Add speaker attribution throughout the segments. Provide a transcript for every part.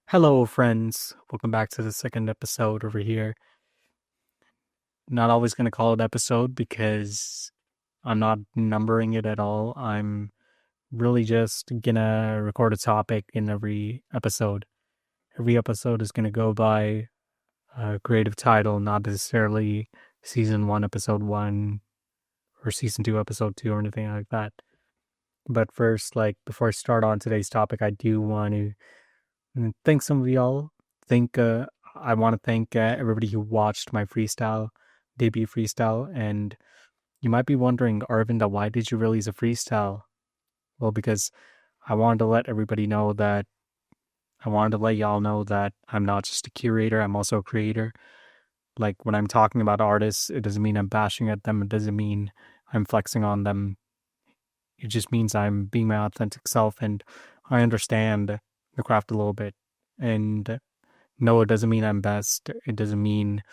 Speaker 1: Hello, friends. Welcome back to the second episode over here. Not always going to call it episode because I'm not numbering it at all. I'm really just going to record a topic in every episode. Every episode is going to go by a creative title, not necessarily season 1, episode 1, or season 2, episode 2, or anything like that. But first, before I start on today's topic, I do want to thank some of y'all. I want to thank everybody who watched my debut freestyle. And you might be wondering, Aravinda, why did you release a freestyle? Well, because I wanted to let everybody know that I wanted to let y'all know that I'm not just a curator, I'm also a creator. Like when I'm talking about artists, it doesn't mean I'm bashing at them, it doesn't mean I'm flexing on them. It just means I'm being my authentic self and I understand the craft a little bit. And no, it doesn't mean I'm best. It doesn't mean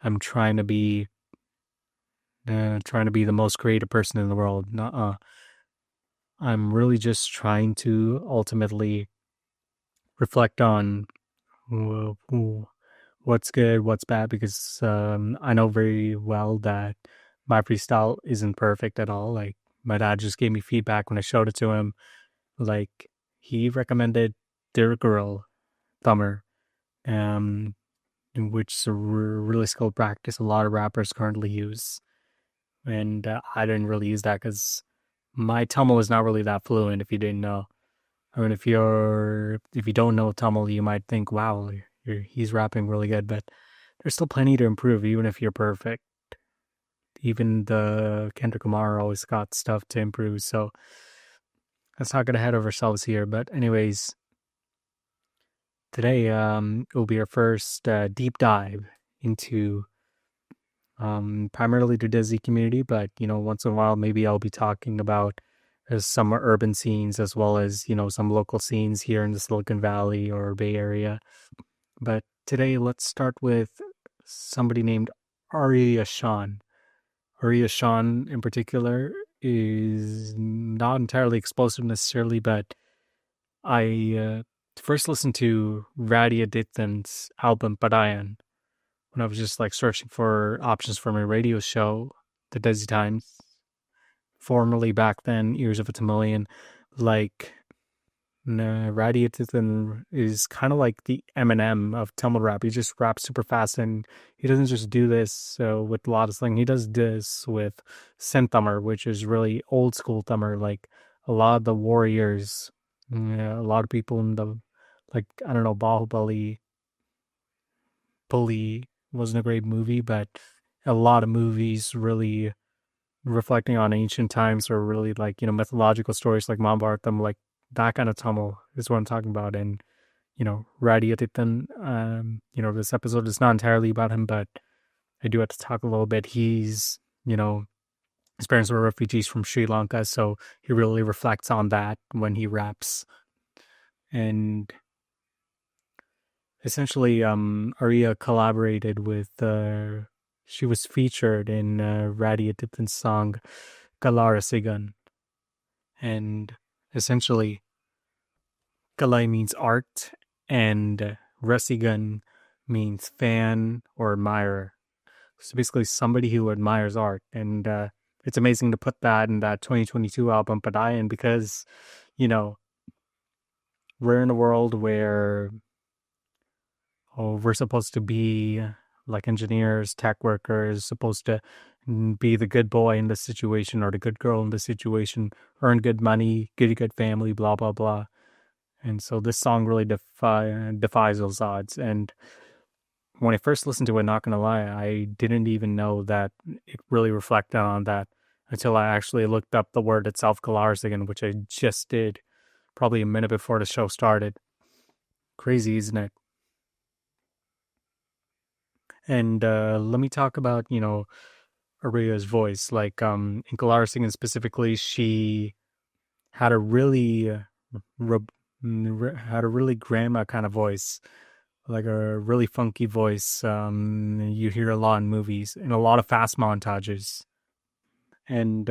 Speaker 1: I'm trying to be the most creative person in the world. Nuh-uh. I'm really just trying to ultimately reflect on what's good, what's bad, because I know very well that my freestyle isn't perfect at all. Like my dad just gave me feedback when I showed it to him. Like he recommended their girl, Thumber, um, which is a really skilled practice a lot of rappers currently use. And I didn't really use that because my Tamil is not really that fluent. If you didn't know, I mean, if you don't know Tamil, you might think, "Wow, he's rapping really good," but there's still plenty to improve, even if you're perfect. Even the Kendrick Lamar always got stuff to improve. So let's not get ahead of ourselves here. But anyways, today it will be our first deep dive into primarily the Disney community, but once in a while maybe I'll be talking about some urban scenes as well as some local scenes here in the Silicon Valley or Bay Area. But today let's start with somebody named Aruyah Shan. Aruyah Shan in particular is not entirely explosive necessarily, but I first listened to Ratty Adhiththan's album Padayan when I was just searching for options for my radio show, the Desi Times, formerly back then, Ears of a Tamilian. Like, Ratty Adhiththan is kind of like the Eminem of Tamil rap. He just raps super fast, and he doesn't just do this with a lot of slang. He does this with Senthummer, which is really old school Thummer. Like a lot of the warriors, a lot of people in the I don't know, Bahubali Bully wasn't a great movie, but a lot of movies really reflecting on ancient times or really mythological stories like Mahabharatam, like that kind of Tamil is what I'm talking about. And, Radhi Adityan, this episode is not entirely about him, but I do have to talk a little bit. His parents were refugees from Sri Lanka, so he really reflects on that when he raps. And essentially, Arya collaborated with, she was featured in Radhi Adityan's song Kalaarasigan. And essentially, Kalai means art, and Rasigan means fan or admirer. So basically, somebody who admires art. And it's amazing to put that in that 2022 album, Padayan, because, we're in a world where we're supposed to be like engineers, tech workers, supposed to be the good boy in this situation or the good girl in this situation, earn good money, get a good family, blah, blah, blah. And so this song really defies those odds. And when I first listened to it, not gonna lie, I didn't even know that it really reflected on that until I actually looked up the word itself, Kalaarasigan, which I just did probably a minute before the show started. Crazy, isn't it? And let me talk about, Aria's voice. Like in Kalaarasigan specifically, she had a really had a really grandma kind of voice, like a really funky voice. You hear a lot in movies and a lot of fast montages. And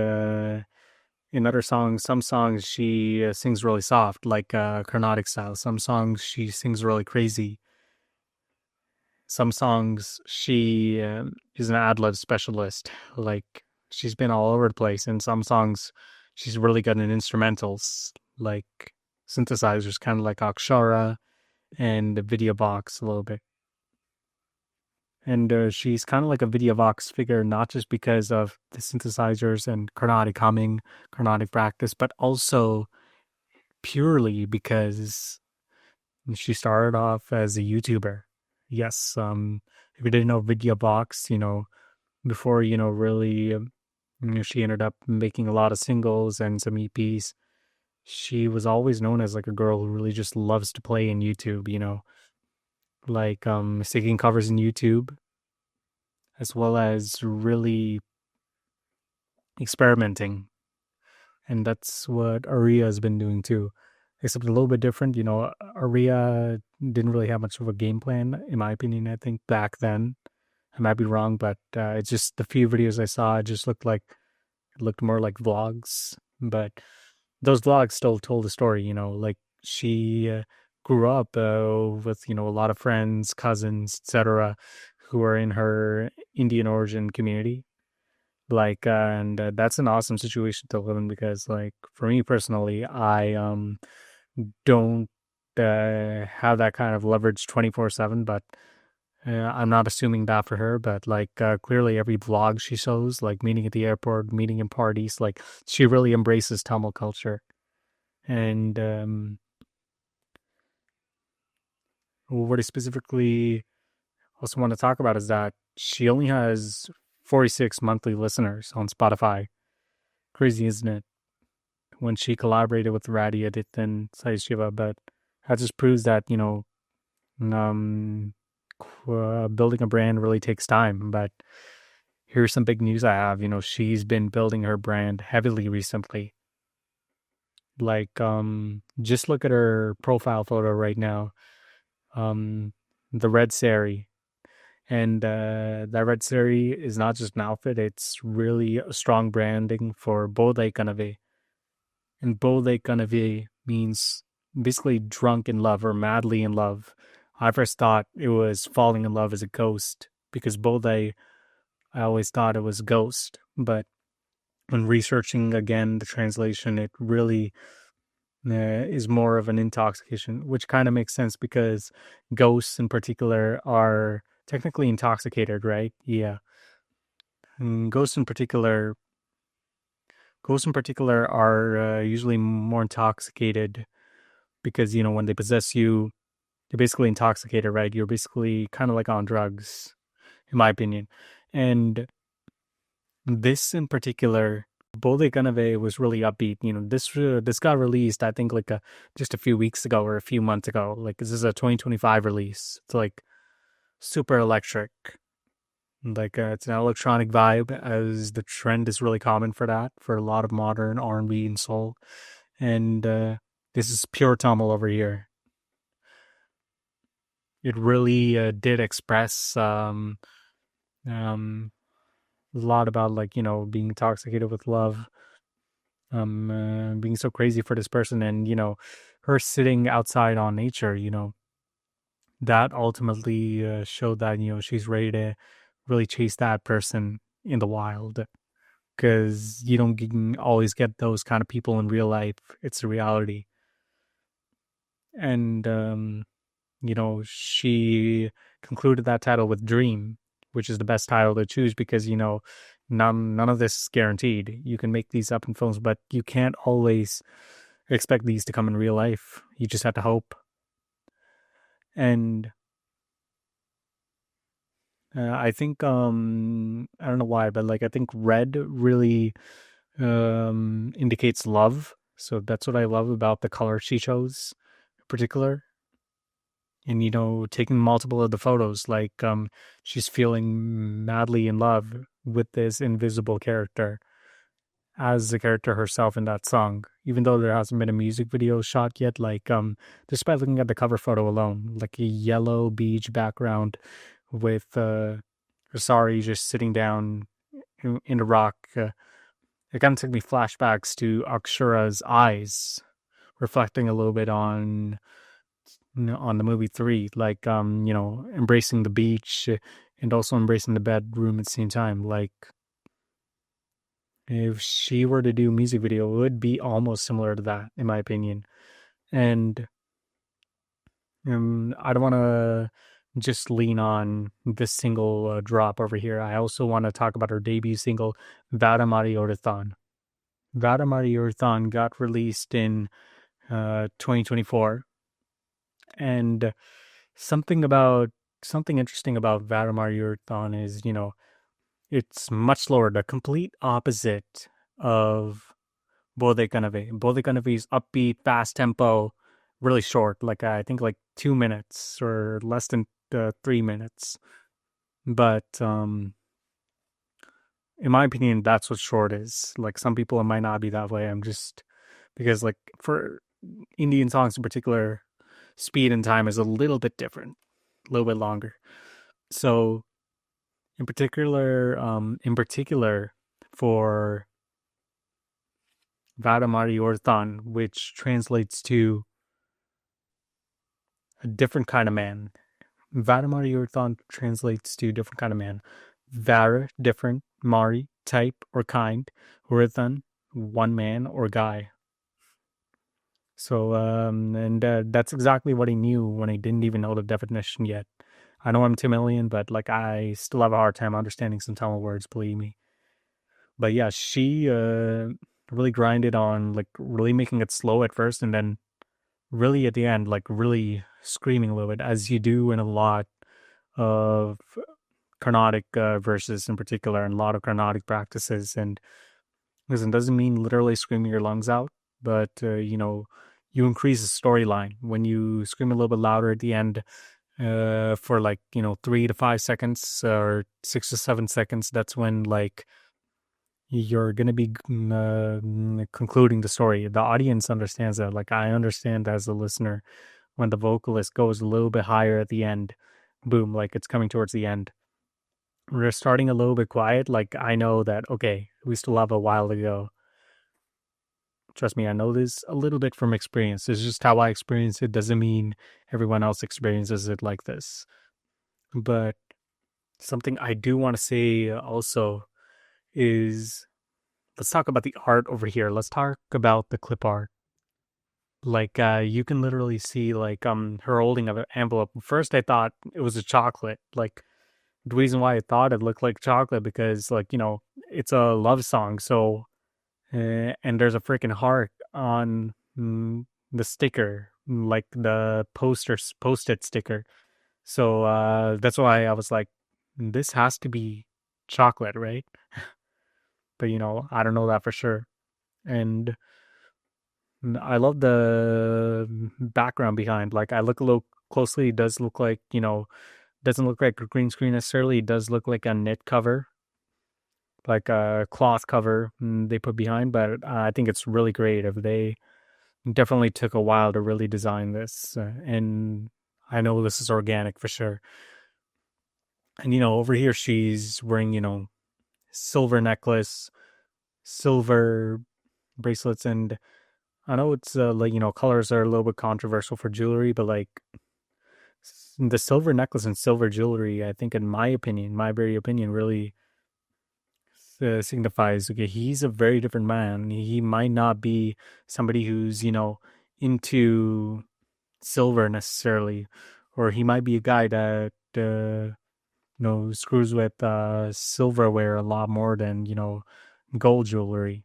Speaker 1: in other songs, some songs she sings really soft, like Carnatic style. Some songs she sings really crazy. Some songs she is an ad lib specialist. Like she's been all over the place. In some songs, she's really good in instrumentals, like synthesizers, kind of like Akshara and Vidya Vox a little bit. And she's kind of like a Vidya Vox figure, not just because of the synthesizers and Carnatic humming, Carnatic practice, but also purely because she started off as a YouTuber. Yes, if you didn't know Vidya Vox, before, really, she ended up making a lot of singles and some EPs. She was always known as like a girl who really just loves to play in YouTube, like singing covers in YouTube, as well as really experimenting. And that's what Aruyah has been doing too, except a little bit different. Aruyah didn't really have much of a game plan, in my opinion, I think, back then. I might be wrong, but it's just the few videos I saw, it just looked more like vlogs. But those vlogs still told the story, like she grew up with, a lot of friends, cousins, etc., who are in her Indian origin community. Like, and that's an awesome situation to live in because, like, for me personally, I don't have that kind of leverage 24/7, but I'm not assuming that for her, but like clearly every vlog she shows, like meeting at the airport, meeting in parties, like she really embraces Tamil culture. And what I specifically also want to talk about is that she only has 46 monthly listeners on Spotify. Crazy, isn't it? When she collaborated with Ratty, Adhiththan, Sahi, Siva, but that just proves that, um, building a brand really takes time. But here's some big news I have. She's been building her brand heavily recently. Like, just look at her profile photo right now. The red sari. And that red sari is not just an outfit, it's really a strong branding for Bothai Kanave. And Bothai Kanave means basically drunk in love or madly in love. I first thought it was falling in love as a ghost because Bothai, I always thought it was ghost. But when researching again the translation, it really is more of an intoxication, which kind of makes sense because ghosts in particular are technically intoxicated, right? Yeah. And ghosts in particular are usually more intoxicated because, when they possess you, you're basically intoxicated, right? You're basically kind of like on drugs, in my opinion. And this in particular, Bole Kanave was really upbeat. This got released, I think, like just a few weeks ago or a few months ago. Like, this is a 2025 release. It's like super electric. Like, it's an electronic vibe, as the trend is really common for that, for a lot of modern R&B and soul. And this is pure Tamil over here. It really did express a lot about, like, being intoxicated with love, being so crazy for this person, and her sitting outside on nature. That ultimately showed that she's ready to really chase that person in the wild, because you don't always get those kind of people in real life. It's a reality. And she concluded that title with Dream, which is the best title to choose because, none of this is guaranteed. You can make these up in films, but you can't always expect these to come in real life. You just have to hope. And I think, I don't know why, but like, I think red really indicates love. So that's what I love about the color she chose in particular. And taking multiple of the photos, like she's feeling madly in love with this invisible character as the character herself in that song, even though there hasn't been a music video shot yet. Like, just by looking at the cover photo alone, like a yellow beach background with Sari just sitting down in a rock, it kind of took me flashbacks to Akshara's eyes, reflecting a little bit on the movie 3, like embracing the beach and also embracing the bedroom at the same time. Like, if she were to do a music video, it would be almost similar to that, in my opinion. And I don't want to just lean on this single drop over here. I also want to talk about her debut single, Vera Maari Oruthan. Vera Maari Oruthan got released in 2024, and something interesting about Vera Maari Oruthan is, it's much slower, the complete opposite of Bothai Kanave. Bothai Kanave's upbeat, fast tempo, really short, like I think like 2 minutes or less than 3 minutes. But in my opinion, that's what short is. Like, some people, it might not be that way. I'm just, because like for Indian songs in particular, speed and time is a little bit different, a little bit longer. So in particular for Vera Maari Oruthan, which translates to a different kind of man. Vera Maari Oruthan translates to different kind of man. Vara, different. Maari, type or kind. Oruthan, one man or guy. So, and that's exactly what he knew when he didn't even know the definition yet. I know I'm Tamilian, but like I still have a hard time understanding some Tamil words, believe me. But yeah, she really grinded on like really making it slow at first, and then really at the end, like really screaming a little bit, as you do in a lot of Carnatic verses in particular, and a lot of Carnatic practices. And listen, doesn't mean literally screaming your lungs out, but you increase the storyline when you scream a little bit louder at the end for like 3 to 5 seconds or 6 to 7 seconds. That's when like you're gonna be concluding the story. The audience understands that. Like, I understand as a listener when the vocalist goes a little bit higher at the end. Boom, like it's coming towards the end. We're starting a little bit quiet. Like, I know that, okay, we still have a while to go. Trust me, I know this a little bit from experience. It's just how I experience it. Doesn't mean everyone else experiences it like this. But something I do want to say also is, let's talk about the art over here. Let's talk about the clip art. Like, you can literally see like her holding an envelope. First I thought it was a chocolate. Like, the reason why I thought it looked like chocolate, because like, it's a love song. So and there's a freaking heart on the sticker, like the post-it sticker. So that's why I was like, this has to be chocolate, right? But I don't know that for sure. And I love the background behind. Like, I look a little closely, it does look like, doesn't look like a green screen necessarily. It does look like a knit cover, like a cloth cover they put behind. But I think it's really great. If they definitely took a while to really design this, and I know this is organic for sure. And over here she's wearing silver necklace, silver bracelets, and I know it's like colors are a little bit controversial for jewelry, but like the silver necklace and silver jewelry, I think, in my opinion, my very opinion, really signifies, okay, he's a very different man. He might not be somebody who's into silver necessarily, or he might be a guy that screws with silverware a lot more than gold jewelry.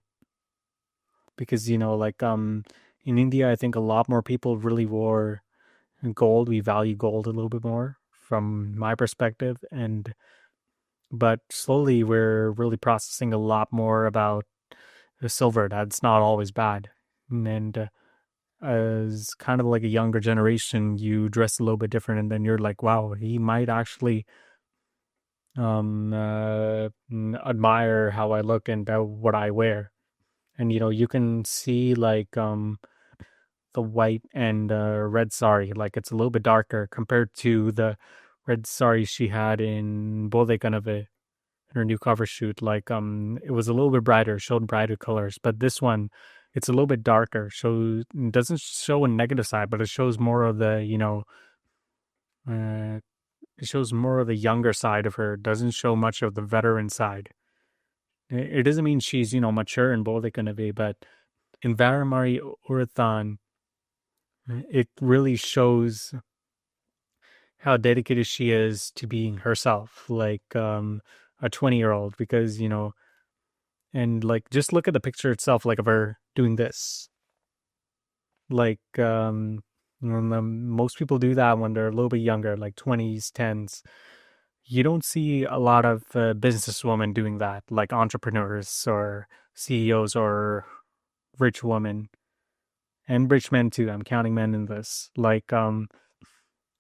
Speaker 1: Because like in India, I think a lot more people really wore gold. We value gold a little bit more from my perspective. But slowly we're really processing a lot more about the silver. That's not always bad. And as kind of like a younger generation, you dress a little bit different, and then you're like, wow, he might actually admire how I look and what I wear. And you can see like the white and red sari, like it's a little bit darker compared to the red sari she had in Bothai Kanave. in her new cover shoot. Like it was a little bit brighter, showed brighter colors, but this one it's a little bit darker. So it doesn't show a negative side, but it shows more of the uh, it shows more of the younger side of her. It doesn't show much of the veteran side. It doesn't mean she's mature in Bothai Kanave, but in Maari Oruthan, it really shows how dedicated she is to being herself, like a 20-year-old, because and like just look at the picture itself, like of her doing this. Like most people do that when they're a little bit younger, like 20s, 10s. You don't see a lot of businesswomen doing that, like entrepreneurs or CEOs or rich women and rich men too. I'm counting men in this. Like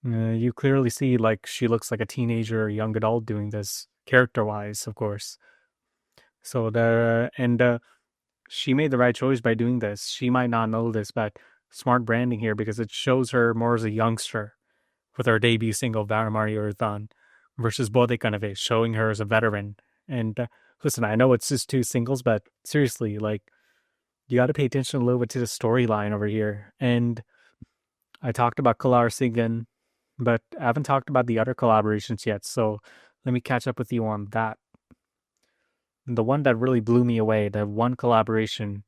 Speaker 1: you clearly see like she looks like a teenager or young adult doing this, character wise, of course. So she made the right choice by doing this. She might not know this, but smart branding here, because it shows her more as a youngster with her debut single Varamari Oruthan versus Bothai Kanave, showing her as a veteran. And listen, I know it's just two singles, but seriously, like, you got to pay attention a little bit to the storyline over here. And I talked about Kalaarasigan, but I haven't talked about the other collaborations yet. So let me catch up with you on that. The one that really blew me away, the one collaboration,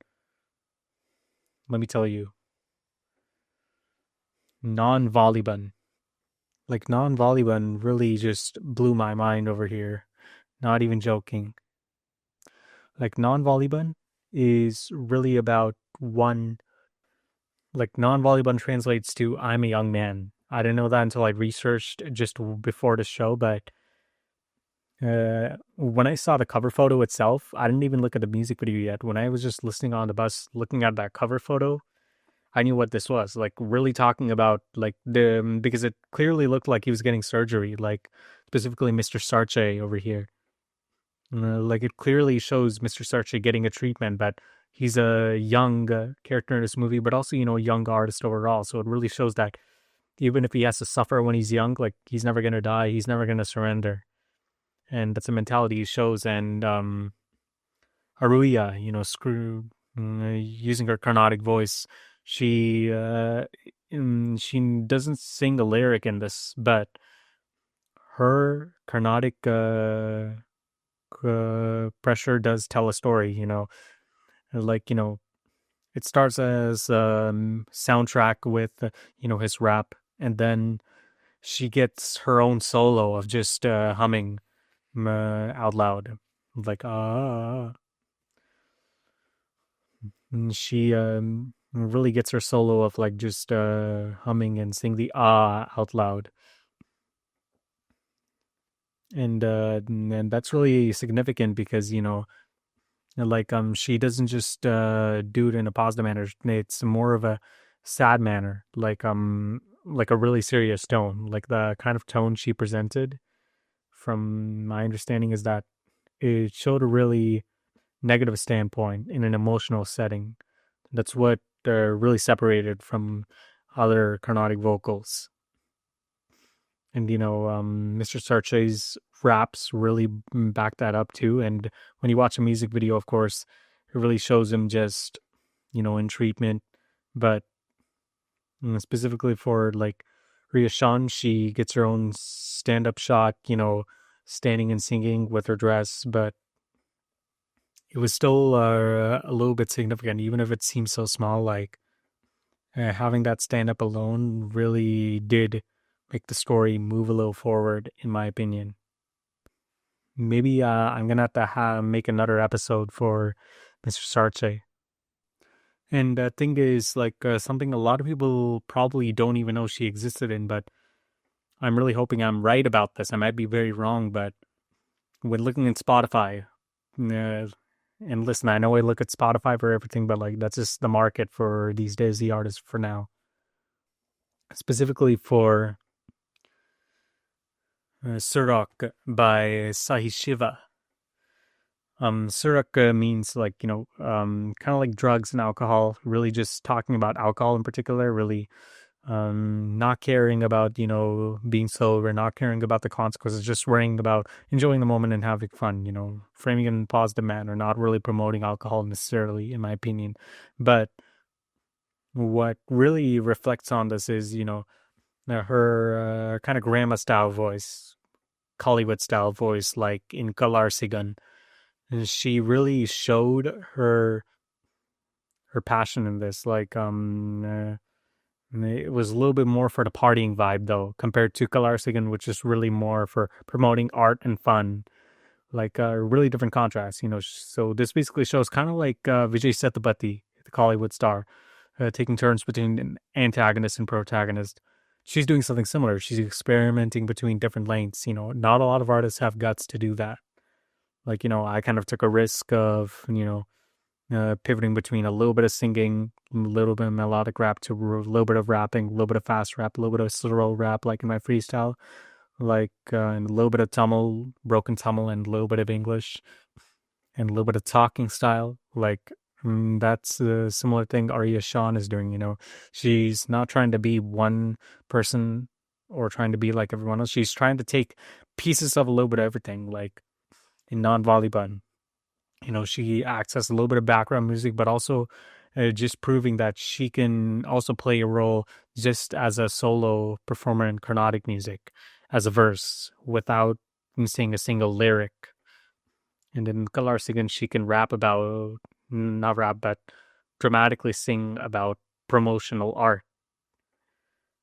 Speaker 1: let me tell you, Vaaliban. Like, Vaaliban really just blew my mind over here. Not even joking. Like, Vaaliban is really about one. Like, Vaaliban translates to I'm a young man. I didn't know that until I researched just before the show, but when I saw the cover photo itself, I didn't even look at the music video yet. When I was just listening on the bus, looking at that cover photo, I knew what this was. Like, really talking about like because it clearly looked like he was getting surgery. Like, specifically Mr. Sarchai over here. Like, it clearly shows Mr. Sarchai getting a treatment, but he's a young character in this movie, but also a young artist overall. So it really shows that even if he has to suffer when he's young, like, he's never gonna die. He's never gonna surrender. And that's a mentality he shows. And Aruyah, using her Carnatic voice, she doesn't sing a lyric in this, but her Carnatic pressure does tell a story. Like it starts as soundtrack with his rap, and then she gets her own solo of just humming out loud, like and she really gets her solo of like just humming and sing the out loud, and that's really significant because like she doesn't just do it in a positive manner. It's more of a sad manner, like a really serious tone, like the kind of tone she presented. From my understanding, is that it showed a really negative standpoint in an emotional setting. That's what really separated from other Carnatic vocals. And Mr. Sarchai's raps really back that up too. And when you watch a music video, of course, it really shows him just in treatment. But specifically for like Aruyah Shan, she gets her own stand-up shot, standing and singing with her dress, but it was still a little bit significant, even if it seems so small. Like having that stand-up alone really did make the story move a little forward, in my opinion. Maybe I'm gonna have to make another episode for Mr. Sarchai. And the thing is, like, something a lot of people probably don't even know she existed in, but I'm really hoping I'm right about this. I might be very wrong, but when looking at Spotify, and listen, I know I look at Spotify for everything, but like, that's just the market for these days, the artists for now. Specifically for Ciroc by Sahi Siva. Ciroc means like, kind of like drugs and alcohol, really just talking about alcohol in particular, really not caring about, being sober, not caring about the consequences, just worrying about enjoying the moment and having fun, framing it in a positive manner, not really promoting alcohol necessarily, in my opinion. But what really reflects on this is, her kind of grandma style voice, Hollywood style voice, like in Kalaarasigan. And she really showed her passion in this. Like, it was a little bit more for the partying vibe, though, compared to Kalaarasigan, which is really more for promoting art and fun. Like, really different contrast, So this basically shows kind of like Vijay Sethupathi, the Hollywood star, taking turns between an antagonist and protagonist. She's doing something similar. She's experimenting between different lanes. Not a lot of artists have guts to do that. Like, I kind of took a risk of, pivoting between a little bit of singing, a little bit of melodic rap to a little bit of rapping, a little bit of fast rap, a little bit of slow rap, like in my freestyle, like and a little bit of Tamil, broken Tamil, and a little bit of English, and a little bit of talking style. Like that's a similar thing Aruyah Shan is doing. She's not trying to be one person or trying to be like everyone else. She's trying to take pieces of a little bit of everything, like in Naan Vaaliban. She acts as a little bit of background music, but also just proving that she can also play a role just as a solo performer in Carnatic music, as a verse, without saying a single lyric. And in Kalaarasigan, she can not rap, but dramatically sing about promotional art.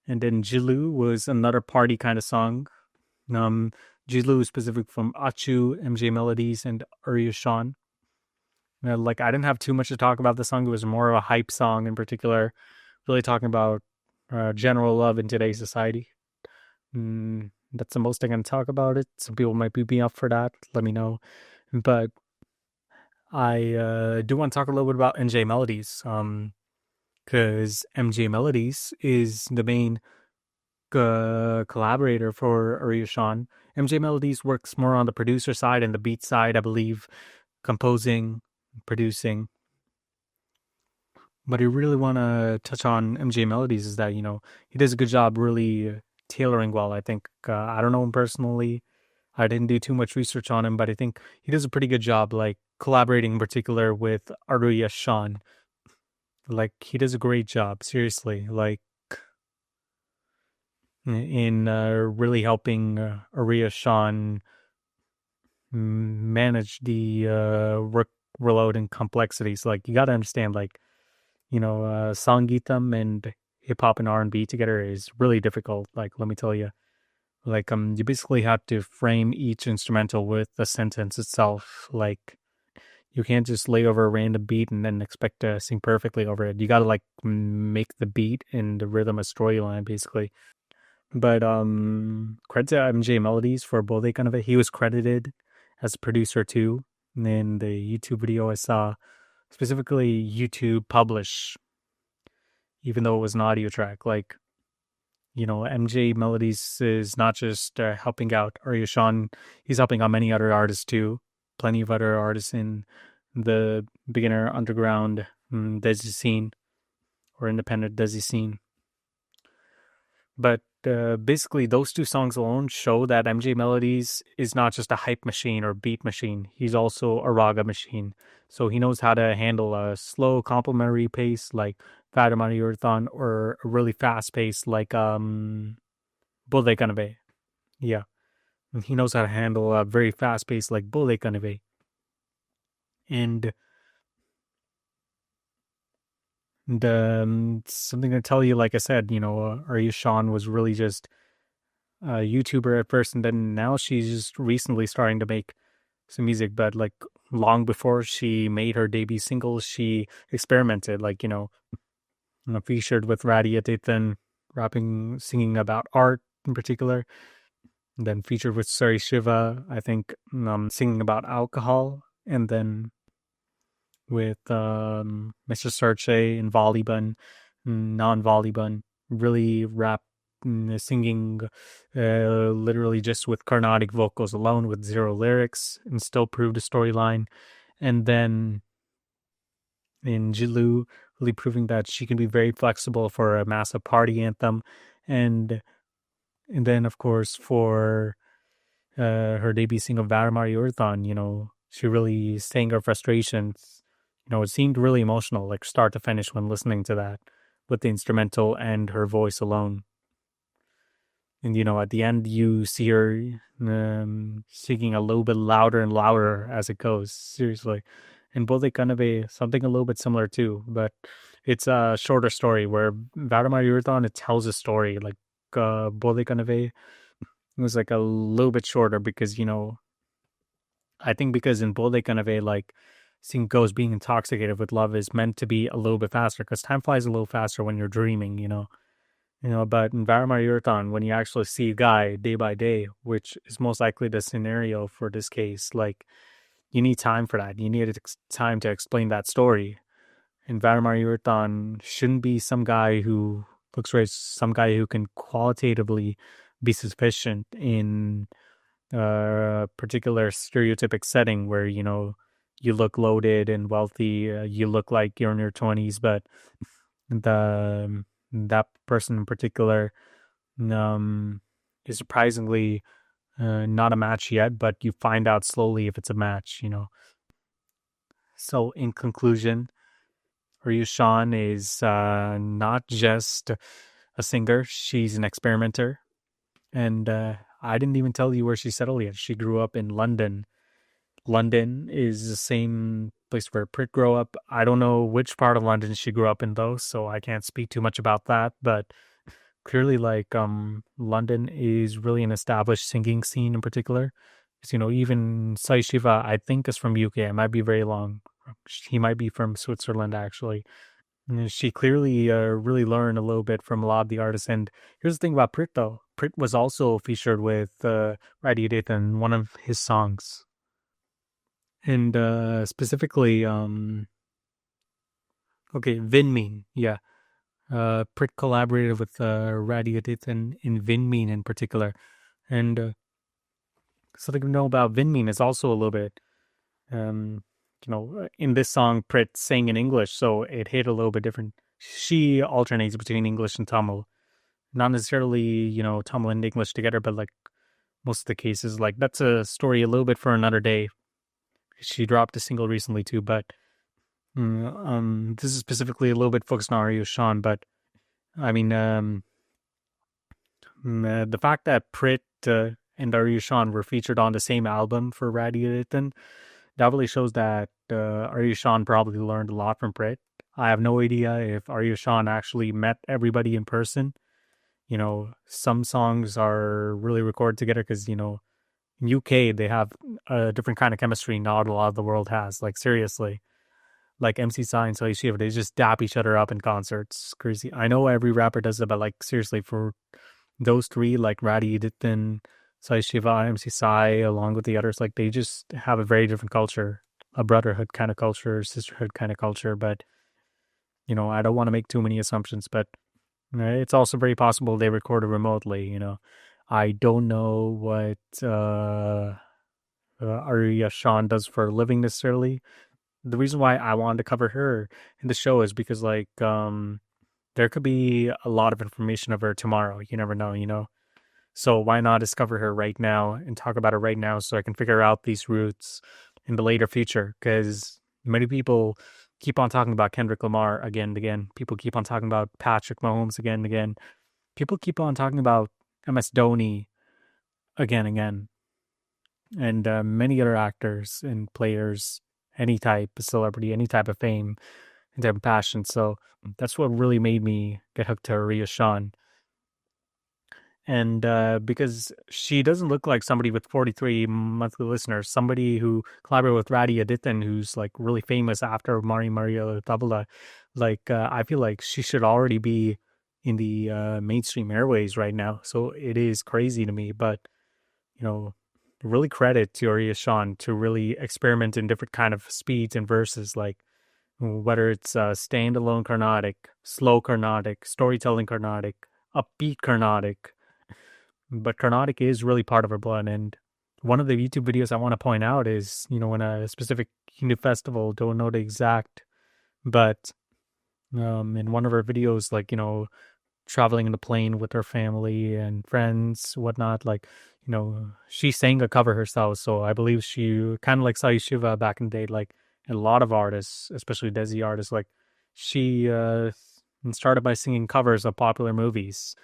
Speaker 1: And then Jillu was another party kind of song. Jillu is specific from Achu, MJ Melodies, and Aruyah Shan. Like, I didn't have too much to talk about the song. It was more of a hype song in particular, really talking about general love in today's society. That's the most I can talk about it. Some people might be up for that. Let me know. But I do want to talk a little bit about MJ Melodies, because MJ Melodies is the main collaborator for Aruyah Shan. MJ Melodies works more on the producer side and the beat side, I believe, composing, producing. But I really want to touch on MJ Melodies is that, he does a good job really tailoring well, I think. I don't know him personally. I didn't do too much research on him, but I think he does a pretty good job, like, collaborating in particular with Aruyah Shan. Like, he does a great job, seriously. Like, in really helping Aruyah Shan manage the workload and complexities. Like, you got to understand, like, Sangeetam and hip hop and R&B together is really difficult. Like, let me tell you, like, you basically have to frame each instrumental with the sentence itself. Like, you can't just lay over a random beat and then expect to sing perfectly over it. You got to, like, make the beat and the rhythm a storyline, basically. But credit to MJ Melodies for Bothai Kanave. He was credited as a producer too. And in the YouTube video I saw, specifically YouTube publish, even though it was an audio track, like, MJ Melodies is not just helping out Aruyah Shan, he's helping out many other artists too. Plenty of other artists in the beginner underground Desi scene or independent Desi scene. But basically, those two songs alone show that MJ Melodies is not just a hype machine or beat machine. He's also a raga machine. So he knows how to handle a slow complementary pace like Vaaliban Oruthan, or a really fast pace like Bothai Kanave. Yeah. And he knows how to handle a very fast pace like Bothai Kanave. And something to tell you, like I said, Aruyah Shan was really just a YouTuber at first, and then now she's just recently starting to make some music. But like, long before she made her debut single, she experimented, like, featured with Ratty, Adhiththan, rapping, singing about art in particular. And then featured with Siva, I think, singing about alcohol. And then with Mr. Sarchai and Vaaliban, non-Vaaliban, really rap, singing literally just with Carnatic vocals alone with zero lyrics, and still proved a storyline. And then in Jillu, really proving that she can be very flexible for a massive party anthem. And then, of course, for her debut single, Valimari Oruthan, she really sang her frustrations. It seemed really emotional, like start to finish when listening to that with the instrumental and her voice alone. And, at the end, you see her singing a little bit louder and louder as it goes. Seriously. And Bothai Kanave, something a little bit similar too, but it's a shorter story where Valimari Oruthan, it tells a story. Like Bothai Kanave, it was like a little bit shorter because, I think because in Bothai Kanave, like, seeing ghosts being intoxicated with love is meant to be a little bit faster because time flies a little faster when you're dreaming. But in Valimari Oruthan, when you actually see Guy day by day, which is most likely the scenario for this case, like, you need time for that. You need time to explain that story. And Valimari Oruthan shouldn't be some guy who looks right, some guy who can qualitatively be sufficient in a particular stereotypic setting where, you look loaded and wealthy, you look like you're in your 20s, but that person in particular is surprisingly not a match yet, but you find out slowly if it's a match. So in conclusion, Aruyah Shan is not just a singer, she's an experimenter. And I didn't even tell you where she settled yet. She grew up in London. London is the same place where Pritt grew up. I don't know which part of London she grew up in though, so I can't speak too much about that, but clearly like London is really an established singing scene in particular. Because, even Sahi Siva, I think, is from UK. I might be very wrong. He might be from Switzerland actually. And she clearly really learned a little bit from a lot of the artists. And here's the thing about Pritt though. Pritt was also featured with Ratty in one of his songs. And specifically, Vinmeen, yeah. Pritt collaborated with Ratty in Vinmeen in particular. And something to know about Vinmeen is also a little bit, in this song, Pritt sang in English, so it hit a little bit different. She alternates between English and Tamil. Not necessarily, Tamil and English together, but like most of the cases, like that's a story a little bit for another day. She dropped a single recently too, but this is specifically a little bit focused on Aruyah Shan, but I mean, the fact that Pritt and Aruyah Shan were featured on the same album for Ratty, that really shows that Aruyah Shan probably learned a lot from Pritt. I have no idea if Aruyah Shan actually met everybody in person. Some songs are really recorded together because, in UK, they have a different kind of chemistry not a lot of the world has. Like, seriously. Like, MC Sahi and Sahi Shiva, they just dap each other up in concerts. Crazy. I know every rapper does it, but, like, seriously, for those three, like Ratty, Adhiththan, Sahi Shiva, MC Sahi, along with the others, like, they just have a very different culture. A brotherhood kind of culture, sisterhood kind of culture, but, I don't want to make too many assumptions, but it's also very possible they recorded remotely, I don't know what Aruyah Shan does for a living necessarily. The reason why I wanted to cover her in the show is because, like, there could be a lot of information of her tomorrow. You never know. So why not discover her right now and talk about her right now so I can figure out these roots in the later future? Because many people keep on talking about Kendrick Lamar again and again. People keep on talking about Patrick Mahomes again and again. People keep on talking about MS Dhoni again and again. And many other actors and players, any type of celebrity, any type of fame, and type of passion. So that's what really made me get hooked to Aruyah Shan. And because she doesn't look like somebody with 43 monthly listeners, somebody who collaborated with Ratty Adhiththan, who's like really famous after Maari Tabla, like I feel like she should already be in the mainstream airways right now. So it is crazy to me, but really credit to Aruyah Shan to really experiment in different kind of speeds and verses, like whether it's standalone Carnatic, slow Carnatic, storytelling Carnatic, upbeat Carnatic. But Carnatic is really part of her blood. And one of the YouTube videos I want to point out is, in a specific Hindu festival, don't know the exact, but in one of her videos, like, traveling in a plane with her family and friends, whatnot. Like, she sang a cover herself. So I believe she kind of like Sahi Shiva back in the day, like a lot of artists, especially Desi artists, like she started by singing covers of popular movies.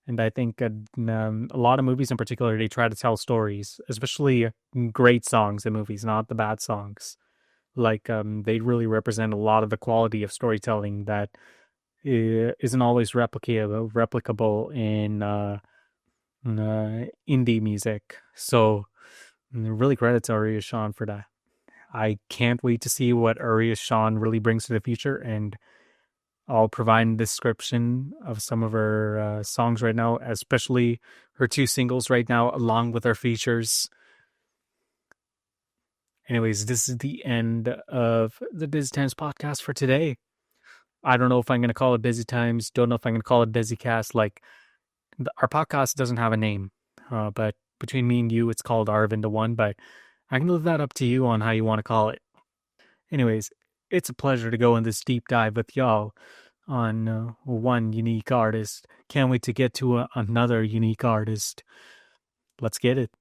Speaker 1: And I think a lot of movies in particular, they try to tell stories, especially great songs in movies, not the bad songs. Like they really represent a lot of the quality of storytelling that isn't always replicable in indie music. So really credit to Aruyah Shan for that. I can't wait to see what Aruyah Shan really brings to the future, and I'll provide a description of some of her songs right now, especially her two singles right now, along with her features. Anyways, this is the end of the Busy Times podcast for today. I don't know if I'm going to call it Busy Times. Don't know if I'm going to call it BusyCast. Like, our podcast doesn't have a name, but between me and you, it's called Aravinda One. But I can leave that up to you on how you want to call it. Anyways, it's a pleasure to go in this deep dive with y'all on one unique artist. Can't wait to get to another unique artist. Let's get it.